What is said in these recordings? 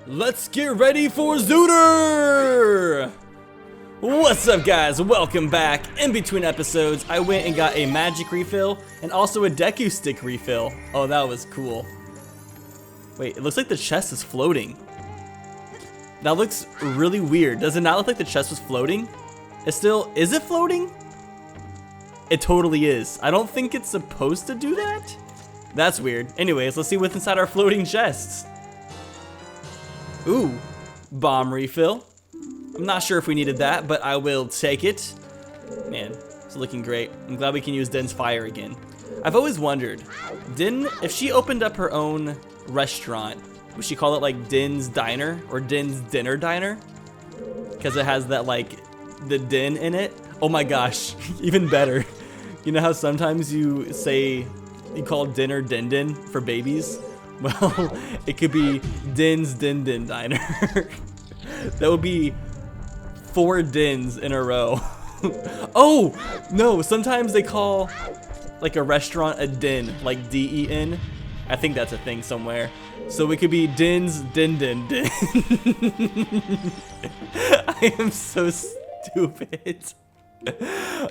Let's get ready for Zooter! What's up, guys? Welcome back. In between episodes, I went and got a magic refill and also a Deku stick refill. Oh, that was cool. Wait, it looks like the chest is floating. That looks really weird. Does it not look like the chest was floating? Is it floating? It totally is. I don't think it's supposed to do that. That's weird. Anyways, let's see what's inside our floating chests. Ooh, bomb refill. I'm not sure if we needed that, but I will take it. Man, it's looking great. I'm glad we can use Din's fire again. I've always wondered, Din, if she opened up her own restaurant, would she call it like Din's Diner or Din's Dinner Diner? Because it has that like the Din in it. Oh my gosh, even better. You know how sometimes you call dinner Din Din for babies? Well, it could be Din's Din Din Diner. That would be 4 Dins in a row. Oh, no, sometimes they call like a restaurant a din, like D-E-N. I think that's a thing somewhere. So it could be Din's Din Din Din. I am so stupid.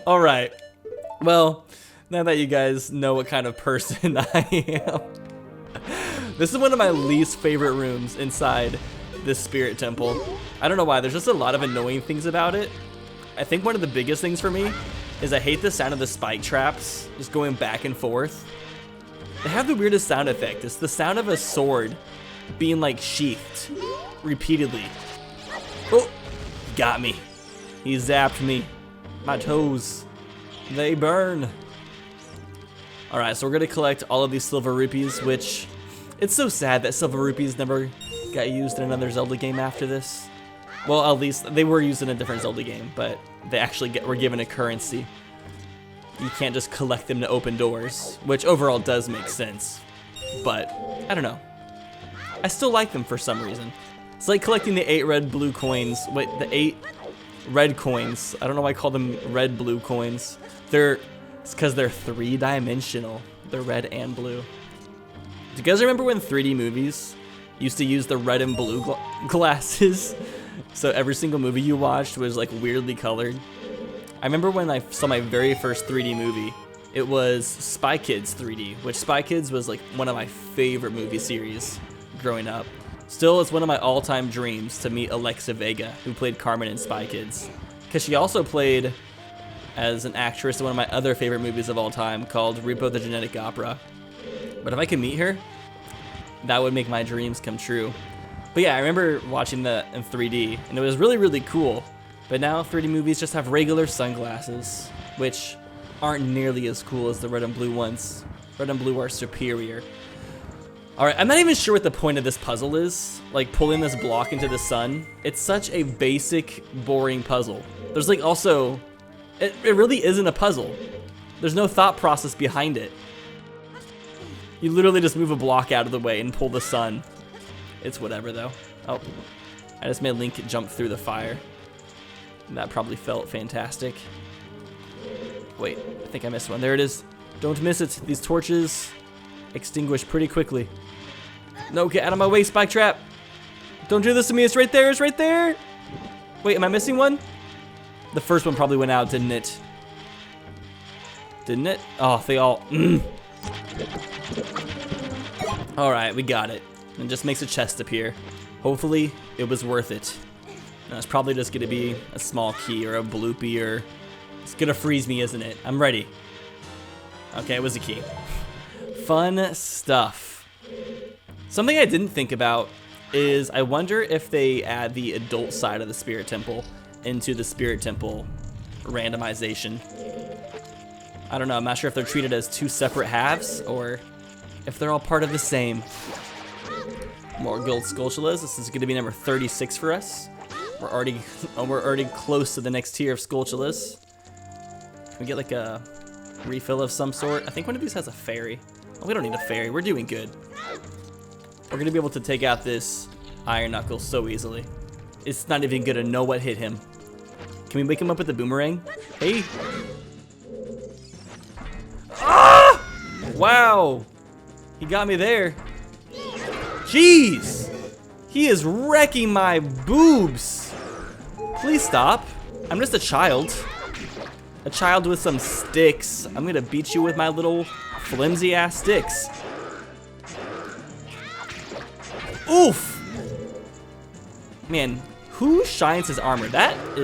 All right. Well, now that you guys know what kind of person I am. This is one of my least favorite rooms inside this spirit temple. I don't know why, there's just a lot of annoying things about it. I think one of the biggest things for me is I hate the sound of the spike traps just going back and forth. They have the weirdest sound effect. It's the sound of a sword being like sheathed repeatedly. Oh, got me. He zapped me. My toes, they burn. All right, so we're gonna collect all of these silver rupees, which it's so sad that silver rupees never got used in another Zelda game after this. Well, at least they were used in a different Zelda game, but they actually were given a currency. You can't just collect them to open doors, which overall does make sense. But I don't know. I still like them for some reason. It's like collecting the 8 red blue coins. Wait, the 8 red coins. I don't know why I call them red blue coins. It's because they're 3-dimensional. They're red and blue. Do you guys remember when 3D movies used to use the red and blue glasses? So every single movie you watched was like weirdly colored. I remember when I saw my very first 3D movie, it was Spy Kids 3D, which Spy Kids was like one of my favorite movie series growing up. Still, it's one of my all-time dreams to meet Alexa Vega, who played Carmen in Spy Kids. Because she also played as an actress in one of my other favorite movies of all time called Repo the Genetic Opera. But if I could meet her, that would make my dreams come true. But yeah, I remember watching that in 3D, and it was really, really cool. But now 3D movies just have regular sunglasses, which aren't nearly as cool as the red and blue ones. Red and blue are superior. All right, I'm not even sure what the point of this puzzle is, like pulling this block into the sun. It's such a basic, boring puzzle. There's like also, it really isn't a puzzle. There's no thought process behind it. You literally just move a block out of the way and pull the sun. It's whatever though. Oh, I just made Link jump through the fire. That probably felt fantastic. Wait, I think I missed one. There it is. Don't miss it. These torches extinguish pretty quickly. No, get out of my way, spike trap. Don't do this to me. It's right there. It's right there. Wait, am I missing one? The first one probably went out, didn't it? Didn't it? Oh, they all... All right, we got it. And just makes a chest appear. Hopefully, it was worth it. No, it's probably just gonna be a small key or a bloopy or... It's gonna freeze me, isn't it? I'm ready. Okay, it was a key. Fun stuff. Something I didn't think about is I wonder if they add the adult side of the Spirit Temple into the Spirit Temple randomization. I don't know, I'm not sure if they're treated as 2 separate halves or if they're all part of the same. More gold skulltulas. This is going to be number 36 for us. We're already close to the next tier of skulltulas. Can we get like a refill of some sort? I think one of these has a fairy. Oh, we don't need a fairy. We're doing good. We're going to be able to take out this Iron Knuckle so easily. It's not even going to know what hit him. Can we wake him up with a boomerang? Hey. Ah! Wow. He got me there. Jeez! He is wrecking my boobs. Please stop. I'm just a child. A child with some sticks. I'm gonna beat you with my little flimsy ass sticks. Oof. Man, who shines his armor?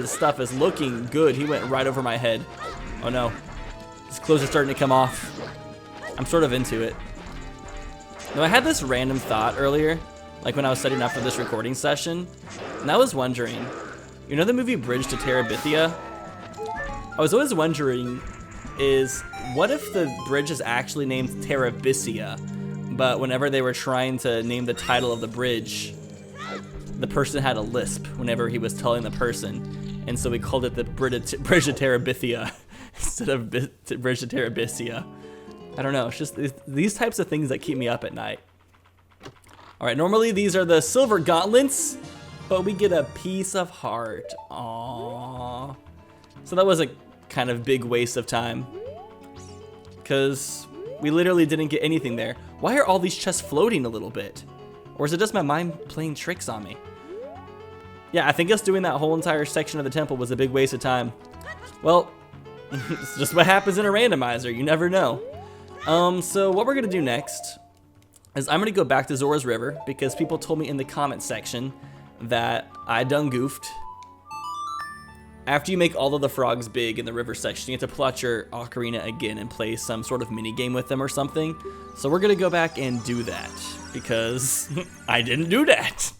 Stuff is looking good. He went right over my head. Oh no. His clothes are starting to come off. I'm sort of into it. Now I had this random thought earlier, like when I was setting up for this recording session, and I was wondering, you know the movie Bridge to Terabithia? I was always wondering what if the bridge is actually named Terabithia, but whenever they were trying to name the title of the bridge, the person had a lisp whenever he was telling the person, and so we called it the Bridge to Terabithia instead of Bridge to Terabithia. I don't know, it's just these types of things that keep me up at night. All right, normally these are the silver gauntlets, but we get a piece of heart. Aww. So that was a kind of big waste of time, because we literally didn't get anything there. Why are all these chests floating a little bit? Or is it just my mind playing tricks on me? Yeah, I think us doing that whole entire section of the temple was a big waste of time. Well, it's just what happens in a randomizer, you never know. So what we're gonna do next is I'm gonna go back to Zora's River, because people told me in the comment section that I done goofed. After you make all of the frogs big in the river section, you have to pull out your ocarina again and play some sort of mini game with them or something. So we're gonna go back and do that, because I didn't do that.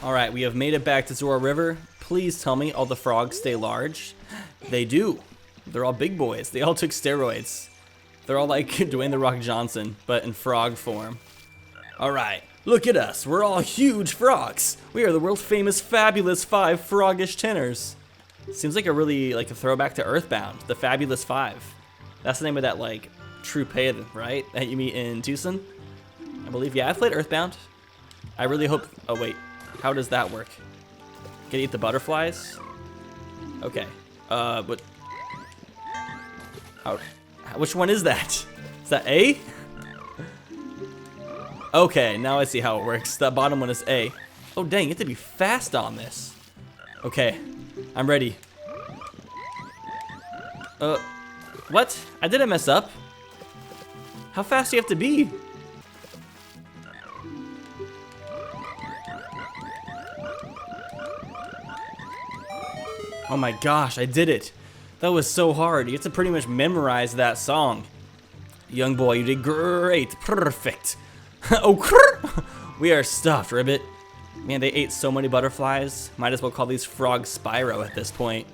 All right, we have made it back to Zora River. Please tell me all the frogs stay large. They do. They're all big boys. They all took steroids. They're all like Dwayne The Rock Johnson, but in frog form. All right, look at us. We're all huge frogs. We are the world famous Fabulous 5 froggish tenors. Seems like a throwback to Earthbound, the Fabulous 5. That's the name of that like troupe, right? That you meet in Tucson, I believe. Yeah, I've played Earthbound. I really hope. Oh wait, how does that work? Can I eat the butterflies? Okay. But how? Which one is that? Is that A? Okay, now I see how it works. That bottom one is A. Oh dang, you have to be fast on this. Okay, I'm ready. What? I didn't mess up. How fast do you have to be? Oh my gosh, I did it. That was so hard. You have to pretty much memorize that song. Young boy, you did great. Perfect. Oh, we are stuffed, Ribbit. Man, they ate so many butterflies. Might as well call these frogs Spyro at this point.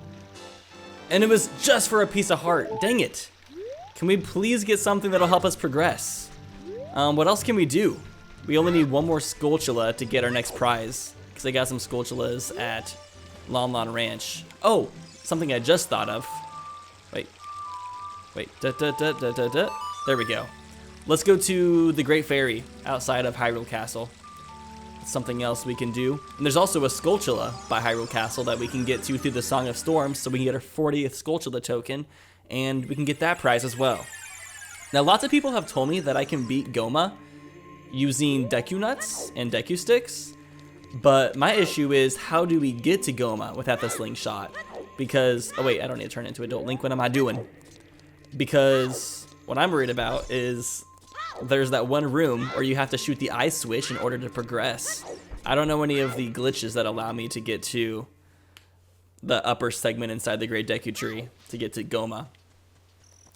And it was just for a piece of heart. Dang it. Can we please get something that'll help us progress? What else can we do? We only need one more skulltula to get our next prize, because I got some skulltulas at Lon Lon Ranch. Oh, something I just thought of. Wait. There we go. Let's go to the Great Fairy outside of Hyrule Castle. Something else we can do. And there's also a skulltula by Hyrule Castle that we can get to through the Song of Storms, so we can get our 40th skulltula token, and we can get that prize as well. Now, lots of people have told me that I can beat Goma using Deku Nuts and Deku Sticks, but my issue is, how do we get to Goma without the slingshot? Because, oh wait, I don't need to turn into Adult Link. What am I doing? Because what I'm worried about is there's that one room where you have to shoot the eye switch in order to progress. I don't know any of the glitches that allow me to get to the upper segment inside the Great Deku Tree to get to Goma.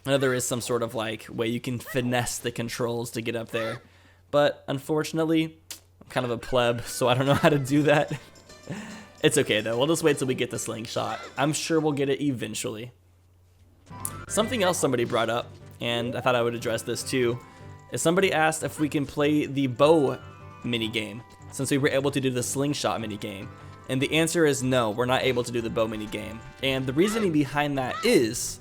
I know there is some sort of like way you can finesse the controls to get up there, but unfortunately, I'm kind of a pleb, so I don't know how to do that. It's okay though, we'll just wait till we get the slingshot. I'm sure we'll get it eventually. Something else somebody brought up, and I thought I would address this too, is somebody asked if we can play the bow minigame, since we were able to do the slingshot minigame. And the answer is no, we're not able to do the bow minigame. And the reasoning behind that is,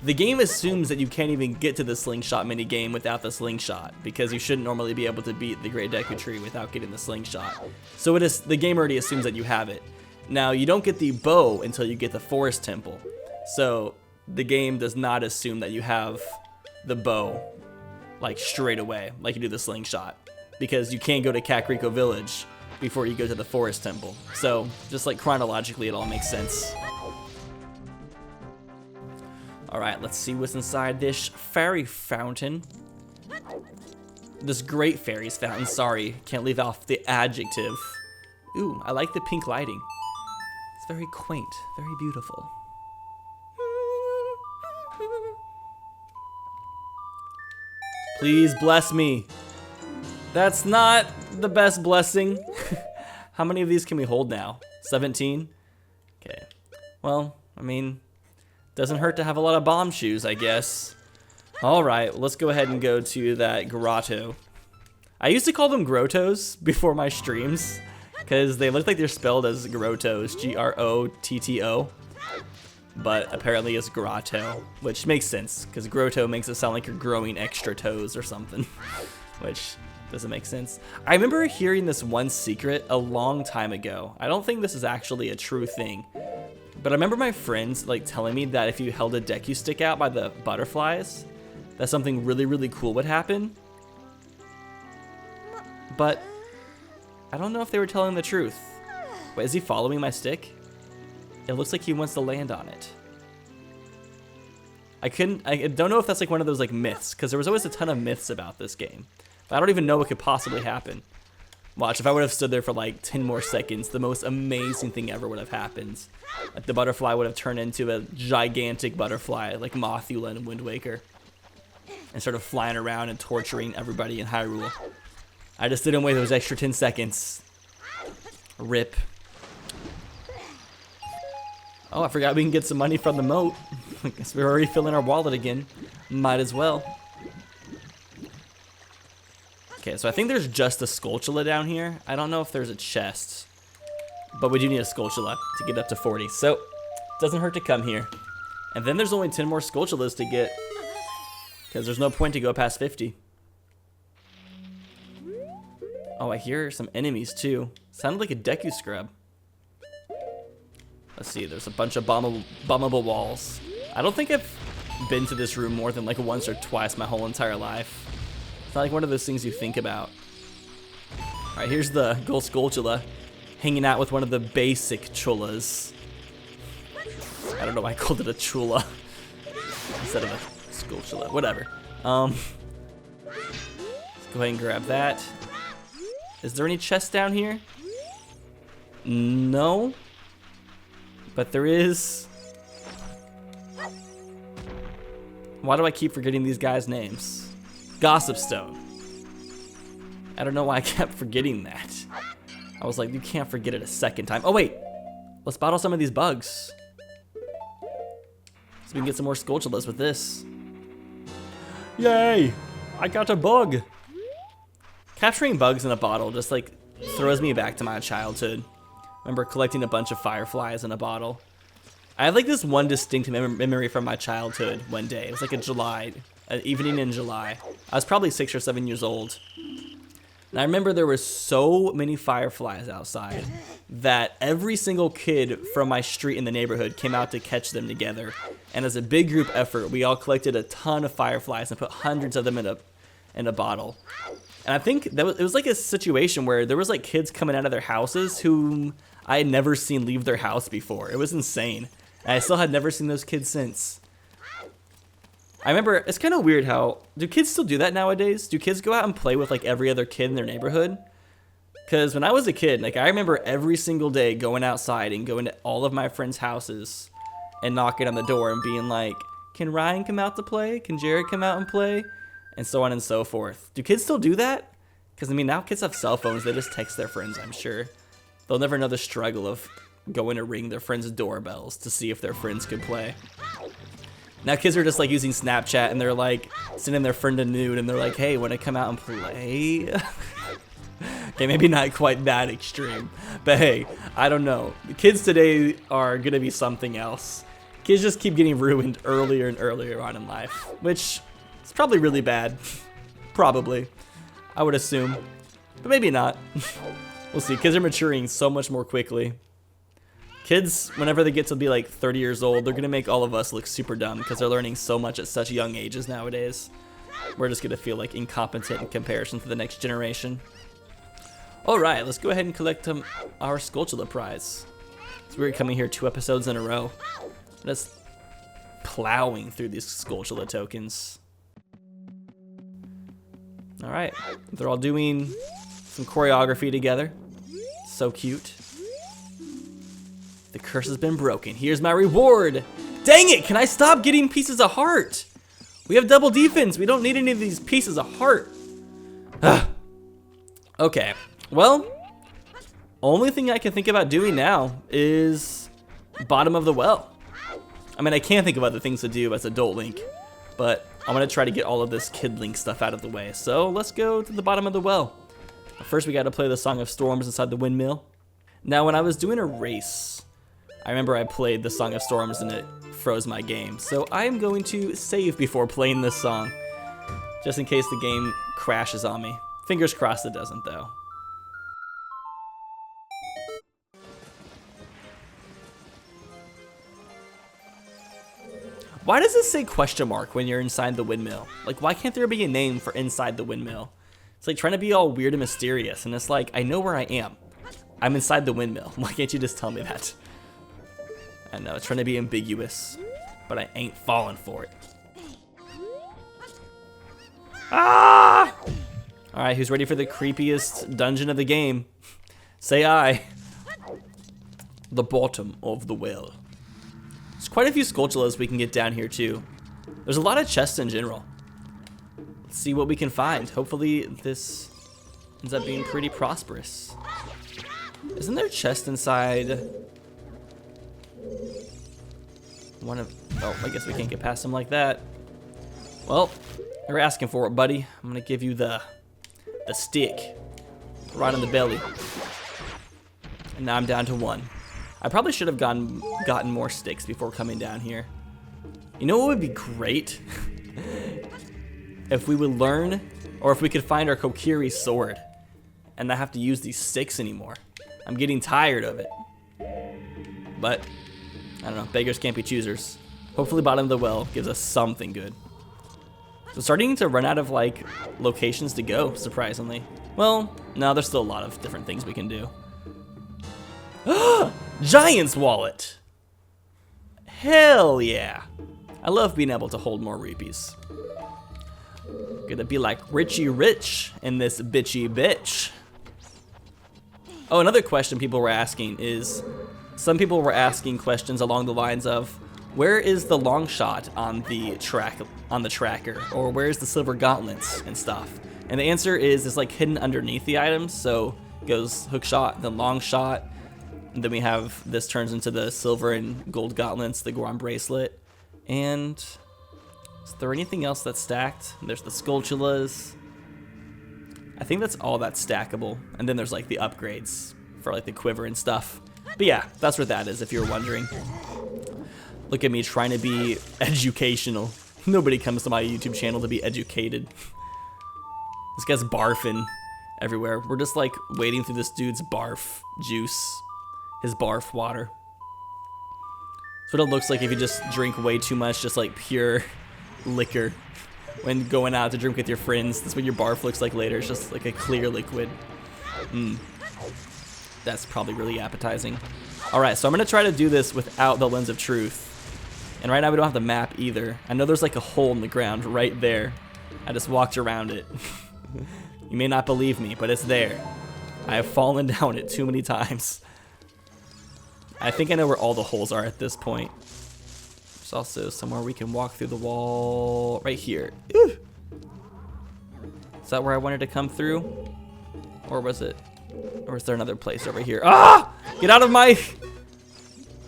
the game assumes that you can't even get to the slingshot minigame without the slingshot, because you shouldn't normally be able to beat the Great Deku Tree without getting the slingshot. So the game already assumes that you have it. Now, you don't get the bow until you get the Forest Temple. So the game does not assume that you have the bow like straight away, like you do the slingshot, because you can't go to Kakariko Village before you go to the Forest Temple. So just like chronologically, it all makes sense. All right, let's see what's inside this fairy fountain. This great fairies fountain, sorry, can't leave off the adjective. Ooh, I like the pink lighting. It's very quaint, very beautiful. Please bless me. That's not the best blessing. How many of these can we hold now? 17? Okay. Well, I mean, doesn't hurt to have a lot of bomb shoes, I guess. Alright, let's go ahead and go to that grotto. I used to call them grottos before my streams, because they look like they're spelled as grottos, G-R-O-T-T-O. But apparently it's grotto, which makes sense, because grotto makes it sound like you're growing extra toes or something, which doesn't make sense. I remember hearing this one secret a long time ago. I don't think this is actually a true thing, but I remember my friends like telling me that if you held a Deku stick out by the butterflies, that something really, really cool would happen. But I don't know if they were telling the truth. Wait, is he following my stick? It looks like he wants to land on it. I don't know if that's like one of those like myths, because there was always a ton of myths about this game. But I don't even know what could possibly happen. Watch, if I would have stood there for like 10 more seconds, the most amazing thing ever would have happened. Like the butterfly would have turned into a gigantic butterfly, like Mothula in Wind Waker, and started flying around and torturing everybody in Hyrule. I just didn't wait those extra 10 seconds. Rip. Oh, I forgot we can get some money from the moat. I guess we're already filling our wallet again. Might as well. Okay, so I think there's just a skulltula down here. I don't know if there's a chest, but we do need a skulltula to get up to 40. So it doesn't hurt to come here. And then there's only 10 more skulltulas to get, because there's no point to go past 50. Oh, I hear some enemies too. Sounded like a Deku scrub. Let's see, there's a bunch of bombable walls. I don't think I've been to this room more than like once or twice my whole entire life. It's not like one of those things you think about. Alright, here's the Gold Skulltula hanging out with one of the basic chulas. I don't know why I called it a chula instead of a Skulltula. Whatever. Let's go ahead and grab that. Is there any chest down here? No. But there is. Why do I keep forgetting these guys' names? Gossip Stone. I don't know why I kept forgetting that. I was like, you can't forget it a second time. Oh wait, let's bottle some of these bugs, so we can get some more skulltulas with this. Yay! I got a bug. Capturing bugs in a bottle just like throws me back to my childhood. Remember collecting a bunch of fireflies in a bottle. I have like this one distinct memory from my childhood one day. It was like an evening in July. I was probably 6 or 7 years old. And I remember there were so many fireflies outside that every single kid from my street in the neighborhood came out to catch them together. And as a big group effort, we all collected a ton of fireflies and put hundreds of them in a bottle. And I think it was like a situation where there was like kids coming out of their houses whom I had never seen leave their house before. It was insane. And I still had never seen those kids since. I remember, it's kind of weird how, do kids still do that nowadays? Do kids go out and play with like every other kid in their neighborhood? Because when I was a kid, like I remember every single day going outside and going to all of my friends' houses and knocking on the door and being like, can Ryan come out to play? Can Jared come out and play? And so on and so forth. Do kids still do that? Because I mean, now kids have cell phones, they just text their friends, I'm sure. They'll never know the struggle of going to ring their friends' doorbells to see if their friends could play. Now kids are just like using Snapchat and they're like sending their friend a nude and they're like, hey, wanna come out and play? Okay, maybe not quite that extreme, but hey, I don't know. The kids today are gonna be something else. Kids just keep getting ruined earlier and earlier on in life, which is probably really bad. Probably, I would assume, but maybe not. We'll see. Kids are maturing so much more quickly. Kids, whenever they get to be like 30 years old, they're gonna make all of us look super dumb because they're learning so much at such young ages nowadays. We're just gonna feel like incompetent in comparison to the next generation. All right, let's go ahead and collect our skulltula prize. So we're coming here 2 episodes in a row. Just plowing through these skulltula tokens. All right, they're all doing some choreography together. So cute. The curse has been broken. Here's my reward. Dang it, can I stop getting pieces of heart? We have double defense. We don't need any of these pieces of heart. Ugh. Okay, well, only thing I can think about doing now is bottom of the well. I mean, I can't think of other things to do as adult Link, but I'm gonna try to get all of this kid Link stuff out of the way. So let's go to the bottom of the well. First, we gotta play the Song of Storms inside the windmill. Now, when I was doing a race, I remember I played the Song of Storms and it froze my game. So I'm going to save before playing this song, just in case the game crashes on me. Fingers crossed it doesn't, though. Why does it say question mark when you're inside the windmill? Like, why can't there be a name for inside the windmill? It's like trying to be all weird and mysterious, and it's like, I know where I am. I'm inside the windmill. Why can't you just tell me that? I know, it's trying to be ambiguous, but I ain't falling for it. Ah! Alright, who's ready for the creepiest dungeon of the game? Say aye. The bottom of the well. There's quite a few skulltulas we can get down here too. There's a lot of chests in general. Let's see what we can find. Hopefully this ends up being pretty prosperous. Isn't there a chest inside one of... Oh, I guess we can't get past them like that. Well, you're asking for it, buddy. I'm gonna give you the stick right on the belly. And now I'm down to 1. I probably should have gotten more sticks before coming down here. You know what would be great? If we would learn, or if we could find our Kokiri sword and not have to use these sticks anymore. I'm getting tired of it. But, I don't know, beggars can't be choosers. Hopefully bottom of the well gives us something good. So starting to run out of, like, locations to go, surprisingly. Well, no, there's still a lot of different things we can do. Giant's wallet! Hell yeah! I love being able to hold more rupees. Gonna be like Richie Rich in this bitchy bitch. Oh, another question people were asking is, some people were asking questions along the lines of, where is the long shot on the tracker, or where's the silver gauntlets and stuff? And the answer is, it's like hidden underneath the items. So it goes hook shot, then long shot, and then we have this turns into the silver and gold gauntlets, the Goron bracelet, and is there anything else that's stacked? There's the skulltulas. I think that's all that's stackable. And then there's like the upgrades for like the quiver and stuff. But yeah, that's what that is if you're wondering. Look at me trying to be educational. Nobody comes to my YouTube channel to be educated. This guy's barfing everywhere. We're just like wading through this dude's barf juice. His barf water. That's what it looks like if you just drink way too much, just like pure liquor. When going out to drink with your friends, that's what your barf looks like later. It's just like a clear liquid. That's probably really appetizing. Alright, so I'm gonna try to do this without the lens of truth. And right now we don't have the map either. I know there's like a hole in the ground right there. I just walked around it. You may not believe me, but it's there. I have fallen down it too many times. I think I know where all the holes are at this point. There's also somewhere we can walk through the wall right here. Ew. Is that where I wanted to come through? Or was it? Or is there another place over here? Ah! Get out of my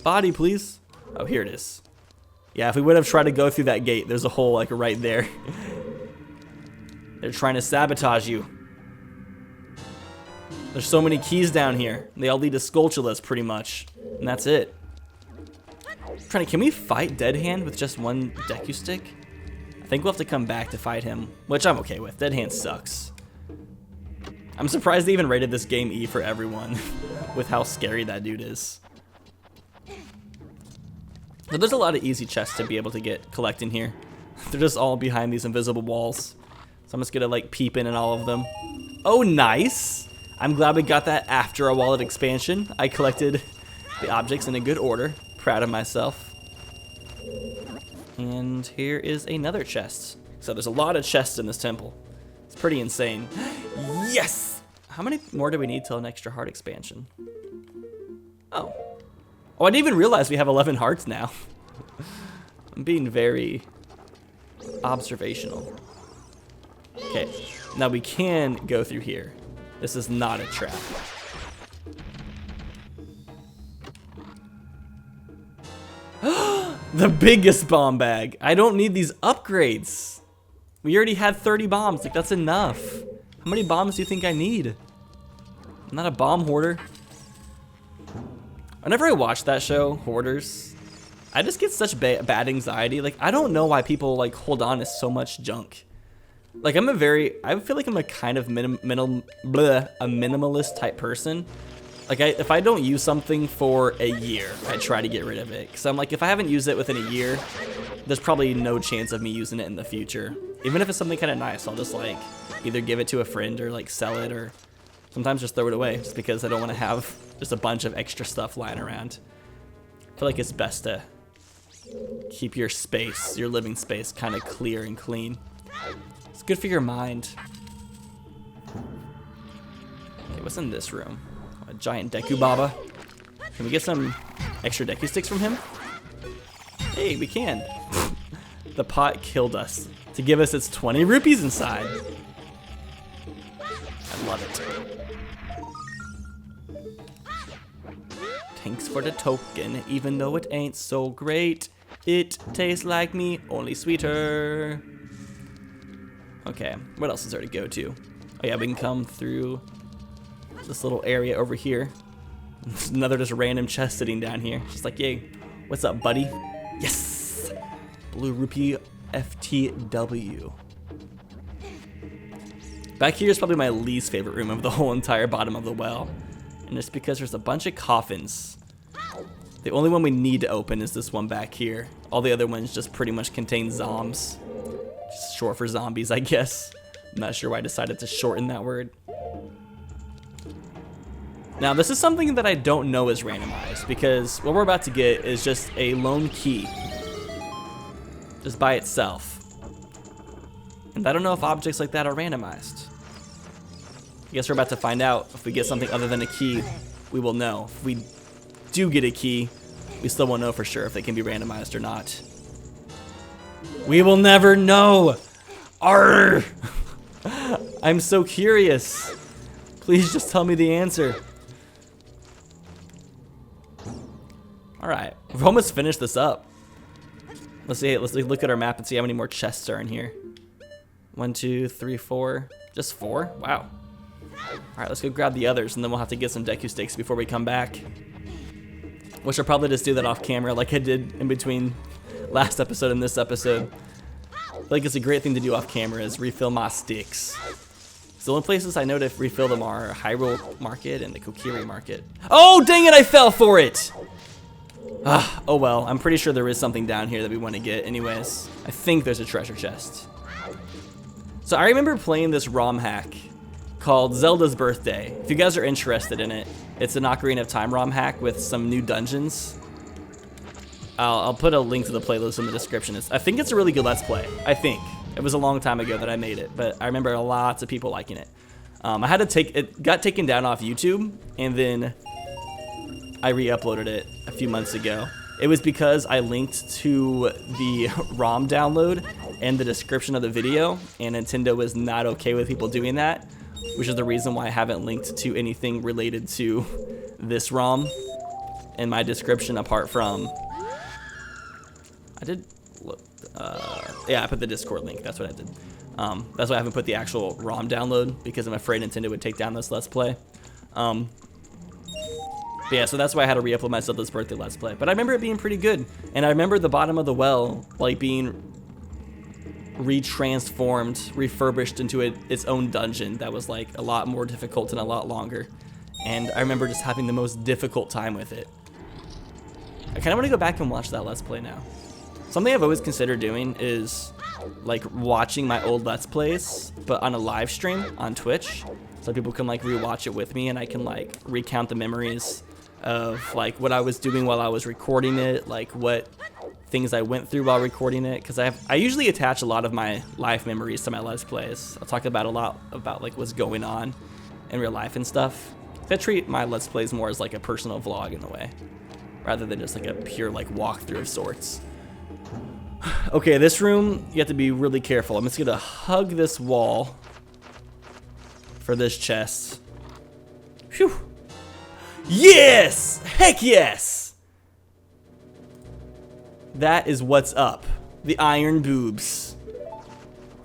body, please. Oh, here it is. Yeah, if we would have tried to go through that gate, there's a hole like right there. They're trying to sabotage you. There's so many keys down here. They all lead to skulltulas pretty much. And that's it. Can we fight Dead Hand with just one Deku stick? I think we'll have to come back to fight him, which I'm okay with. Dead Hand sucks. I'm surprised they even rated this game E for everyone with how scary that dude is. But there's a lot of easy chests to be able to collect in here. They're just all behind these invisible walls. So I'm just gonna like peep in all of them. Oh, nice! I'm glad we got that after a wallet expansion. I collected the objects in a good order. Proud of myself. And here is another chest. So there's a lot of chests in this temple. It's pretty insane. Yes! How many more do we need till an extra heart expansion? Oh. Oh, I didn't even realize we have 11 hearts now. I'm being very observational. Okay, now we can go through here. This is not a trap. The biggest bomb bag. I don't need these upgrades. We already had 30 bombs. Like, that's enough. How many bombs do you think I need? I'm not a bomb hoarder. Whenever I watch that show, Hoarders, I just get such bad anxiety. Like, I don't know why people like hold on to so much junk. Like, I feel like I'm a kind of minimalist type person. Like, if I don't use something for a year, I try to get rid of it. Because I'm like, if I haven't used it within a year, there's probably no chance of me using it in the future. Even if it's something kind of nice, I'll just like either give it to a friend or like sell it, or sometimes just throw it away just because I don't want to have just a bunch of extra stuff lying around. I feel like it's best to keep your space, your living space, kind of clear and clean. It's good for your mind. Okay, what's in this room? A giant Deku Baba. Can we get some extra Deku sticks from him? Hey, we can. The pot killed us to give us its 20 rupees inside. I love it. Thanks for the token, even though it ain't so great. It tastes like me, only sweeter. Okay, what else is there to go to? Oh yeah, we can come through this little area over here. There's another just random chest sitting down here. Just like, yay, what's up, buddy? Yes! Blue rupee FTW. Back here is probably my least favorite room of the whole entire bottom of the well. And it's because there's a bunch of coffins. The only one we need to open is this one back here. All the other ones just pretty much contain zombs. Just short for zombies, I guess. I'm not sure why I decided to shorten that word. Now, this is something that I don't know is randomized, because what we're about to get is just a lone key. Just by itself. And I don't know if objects like that are randomized. I guess we're about to find out. If we get something other than a key, we will know. If we do get a key, we still won't know for sure if they can be randomized or not. We will never know! Arrgh! I'm so curious. Please just tell me the answer. Alright, we've almost finished this up. Let's look at our map and see how many more chests are in here. 1, 2, 3, 4. Just 4? Wow. Alright, let's go grab the others, and then we'll have to get some Deku sticks before we come back. Which I'll probably just do that off camera like I did in between last episode and this episode. I feel like it's a great thing to do off camera is refill my sticks. The only places I know to refill them are Hyrule Market and the Kokiri Market. Oh, dang it, I fell for it! Oh well, I'm pretty sure there is something down here that we want to get anyways. I think there's a treasure chest. So I remember playing this ROM hack called Zelda's Birthday. If you guys are interested in it, it's an Ocarina of Time ROM hack with some new dungeons. I'll put a link to the playlist in the description. I think it's a really good Let's Play. I think. It was a long time ago that I made it, but I remember lots of people liking it. I had to it got taken down off YouTube, and then I re-uploaded it a few months ago. It was because I linked to the ROM download and the description of the video, and Nintendo was not okay with people doing that, which is the reason why I haven't linked to anything related to this ROM in my description apart from... yeah, I put the Discord link. That's what I did. That's why I haven't put the actual ROM download, because I'm afraid Nintendo would take down this Let's Play. But yeah, so that's why I had to re-upload my Zelda's Birthday Let's Play. But I remember it being pretty good. And I remember the bottom of the well, like, being retransformed, refurbished into its own dungeon that was, like, a lot more difficult and a lot longer. And I remember just having the most difficult time with it. I kind of want to go back and watch that Let's Play now. Something I've always considered doing is like watching my old Let's Plays, but on a live stream on Twitch, so people can like rewatch it with me, and I can like recount the memories of like what I was doing while I was recording it, like what things I went through while recording it, because I usually attach a lot of my life memories to my Let's Plays. I'll talk about a lot about like what's going on in real life and stuff. I treat my Let's Plays more as like a personal vlog in a way, rather than just like a pure like walkthrough of sorts. Okay, this room, you have to be really careful. I'm just gonna hug this wall for this chest. Phew. Yes! Heck yes! That is what's up. The iron boobs.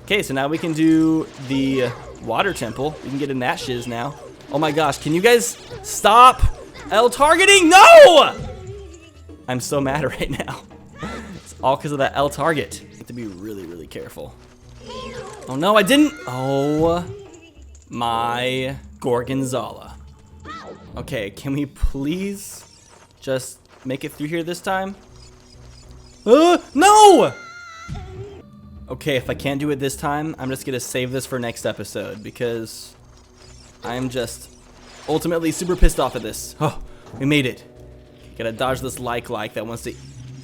Okay, so now we can do the water temple. We can get in that shiz now. Oh my gosh, can you guys stop L targeting? No! I'm so mad right now. It's all because of that L target. I have to be really, really careful. Oh no, I didn't. Oh my Gorgonzola. Okay, can we please just make it through here this time? No! Okay, if I can't do it this time, I'm just gonna save this for next episode because I'm just ultimately super pissed off at this. Oh, we made it. Gotta dodge this like that wants to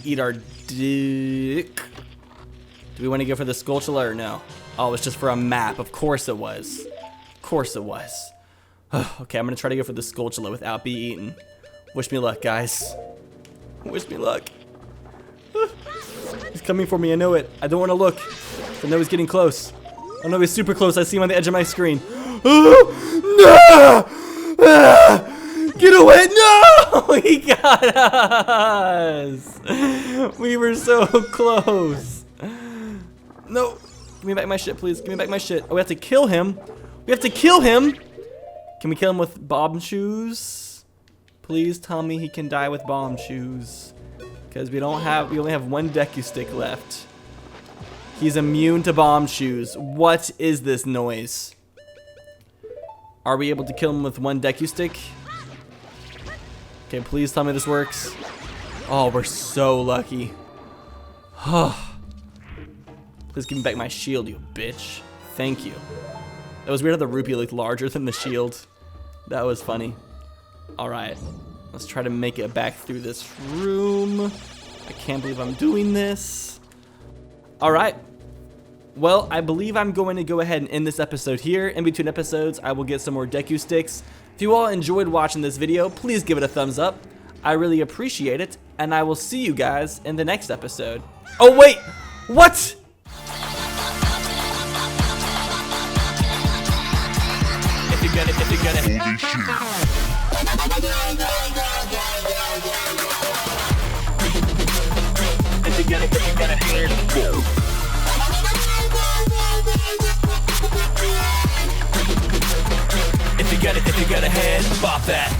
eat our dick. Do we want to go for the skulltula or no? Oh, it's just for a map. Of course it was. Of course it was. Okay, I'm gonna try to go for the skulltula without being eaten. Wish me luck, guys. Wish me luck. He's coming for me, I know it. I don't want to look. I know he's getting close. I know he's super close. I see him on the edge of my screen. No! Get away! No! He got us! We were so close. No. Give me back my shit, please. Give me back my shit. Oh, we have to kill him. We have to kill him. Can we kill him with bomb shoes? Please tell me he can die with bomb shoes. Because we only have one Deku stick left. He's immune to bomb shoes. What is this noise? Are we able to kill him with one Deku stick? Okay, please tell me this works. Oh, we're so lucky. Please give me back my shield, you bitch. Thank you. It was weird how the rupee looked larger than the shield. That was funny. Alright. Let's try to make it back through this room. I can't believe I'm doing this. Alright. Well, I believe I'm going to go ahead and end this episode here. In between episodes, I will get some more Deku sticks. If you all enjoyed watching this video, please give it a thumbs up. I really appreciate it. And I will see you guys in the next episode. Oh, wait! What? If you get it, if you get it. Holy shit. If you get it, if you get it. If you get it, if you get a hand, bop that.